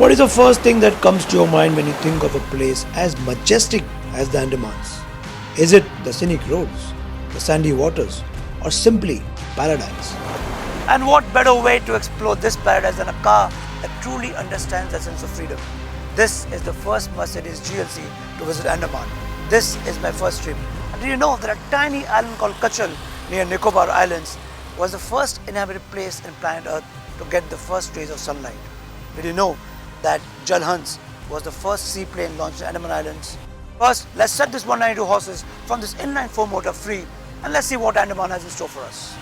What is the first thing that comes to your mind when you think of a place as majestic as the Andamans? Is it the scenic roads, the sandy waters, or simply paradise? And what better way to explore this paradise than a car that truly understands the sense of freedom? This is the first Mercedes GLC to visit Andaman. This is my first trip. And do you know that a tiny island called Kachal near Nicobar Islands was the first inhabited place in planet Earth to get the first rays of sunlight? Did you know that Jalhans was the first seaplane launched in Andaman Islands? First, let's set this 192 horses from this inline 4 motor free and let's see what Andaman has in store for us.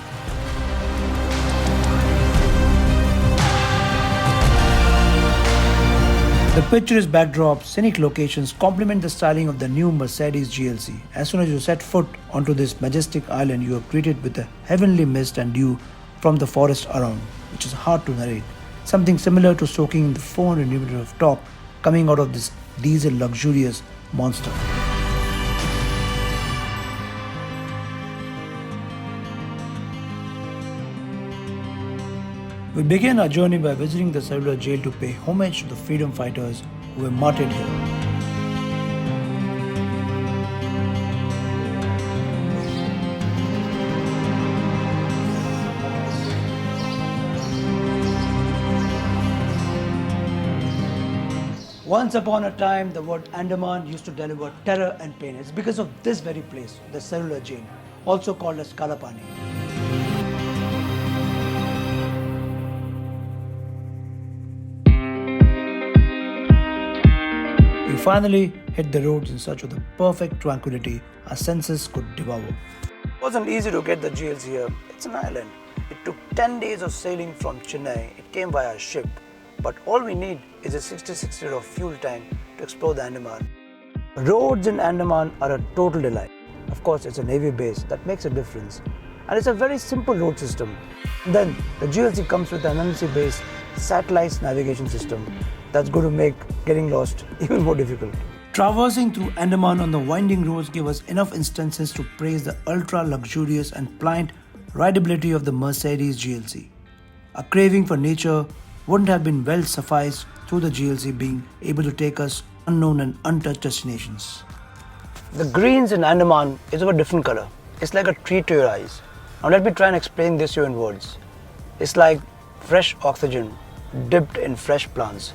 The picturesque backdrop, scenic locations complement the styling of the new Mercedes GLC. As soon as you set foot onto this majestic island, you are greeted with a heavenly mist and dew from the forest around, which is hard to narrate. Something similar to soaking in the 400 mm of top coming out of this diesel luxurious monster. We began our journey by visiting the cellular jail to pay homage to the freedom fighters who were martyred here. Once upon a time, the word Andaman used to deliver terror and pain. It's because of this very place, the cellular jail, also called as Kalapani. We finally hit the roads in search of the perfect tranquility our senses could devour. It wasn't easy to get the GLC here. It's an island. It took 10 days of sailing from Chennai. It came via ship. But all we need is a 66-liter of fuel tank to explore the Andaman. Roads in Andaman are a total delight. Of course, it's a Navy base that makes a difference. And it's a very simple road system. And then the GLC comes with an MNC-based satellite navigation system that's going to make getting lost even more difficult. Traversing through Andaman on the winding roads gave us enough instances to praise the ultra-luxurious and pliant rideability of the Mercedes GLC. A craving for nature wouldn't have been well sufficed through the GLC being able to take us unknown and untouched destinations. The greens in Andaman is of a different color. It's like a treat to your eyes. Now let me try and explain this to you in words. It's like fresh oxygen dipped in fresh plants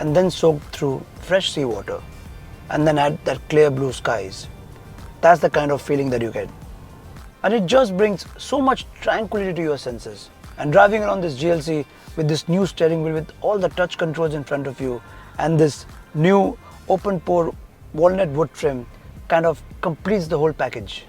and then soaked through fresh seawater and then add that clear blue skies. That's the kind of feeling that you get. And it just brings so much tranquility to your senses. And driving around this GLC with this new steering wheel with all the touch controls in front of you and this new open pore walnut wood trim kind of completes the whole package.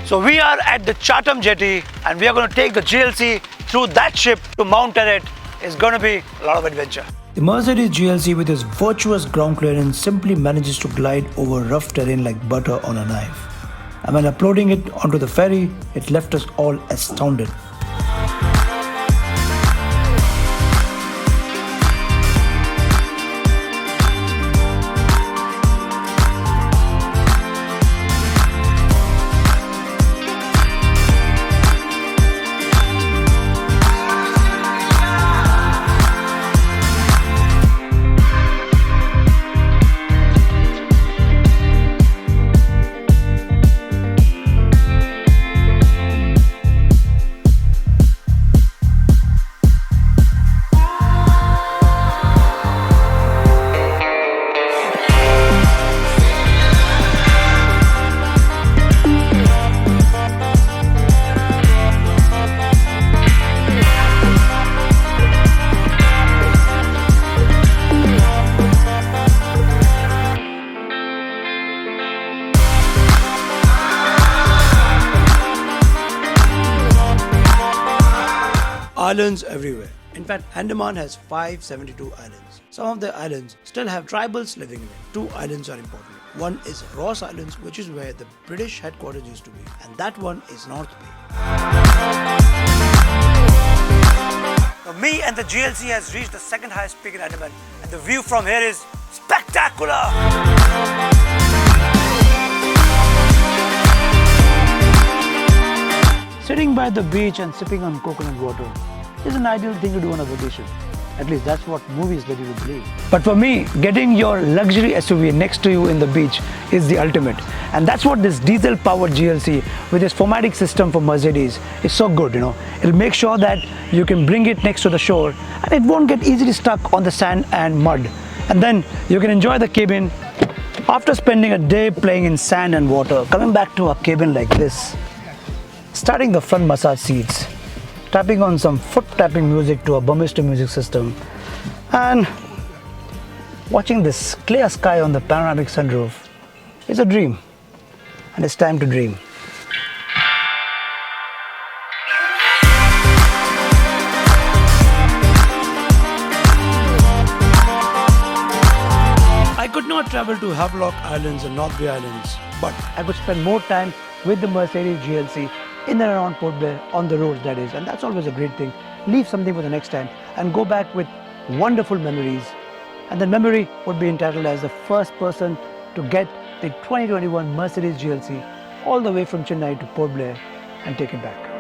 So we are at the Chatham jetty and we are going to take the GLC through that ship to Mount Teret. It's going to be a lot of adventure. The Mercedes GLC with its virtuous ground clearance simply manages to glide over rough terrain like butter on a knife. And when uploading it onto the ferry, it left us all astounded. Islands everywhere. In fact, Andaman has 572 islands. Some of the islands still have tribals living in it. 2 islands are important. One is Ross Islands, which is where the British headquarters used to be, and that one is North Bay. Now, me and the GLC has reached the second highest peak in Andaman, and the view from here is spectacular! Sitting sitting by the beach and sipping on coconut water is an ideal thing to do on a vacation. At least that's what movies let you to believe. But for me, getting your luxury SUV next to you in the beach is the ultimate. And that's what this diesel-powered GLC with this 4MATIC system for Mercedes is so good, It'll make sure that you can bring it next to the shore and it won't get easily stuck on the sand and mud. And then you can enjoy the cabin after spending a day playing in sand and water, coming back to a cabin like this, starting the front massage seats, tapping on some foot tapping music to a Burmester music system, and watching this clear sky on the panoramic sunroof is a dream, and it's time to dream. I could not travel to Havelock Islands and North Bay Islands, but I could spend more time with the Mercedes GLC in and around Port Blair, on the roads that is, and that's always a great thing. Leave something for the next time and go back with wonderful memories, and the memory would be entitled as the first person to get the 2021 Mercedes GLC all the way from Chennai to Port Blair and take it back.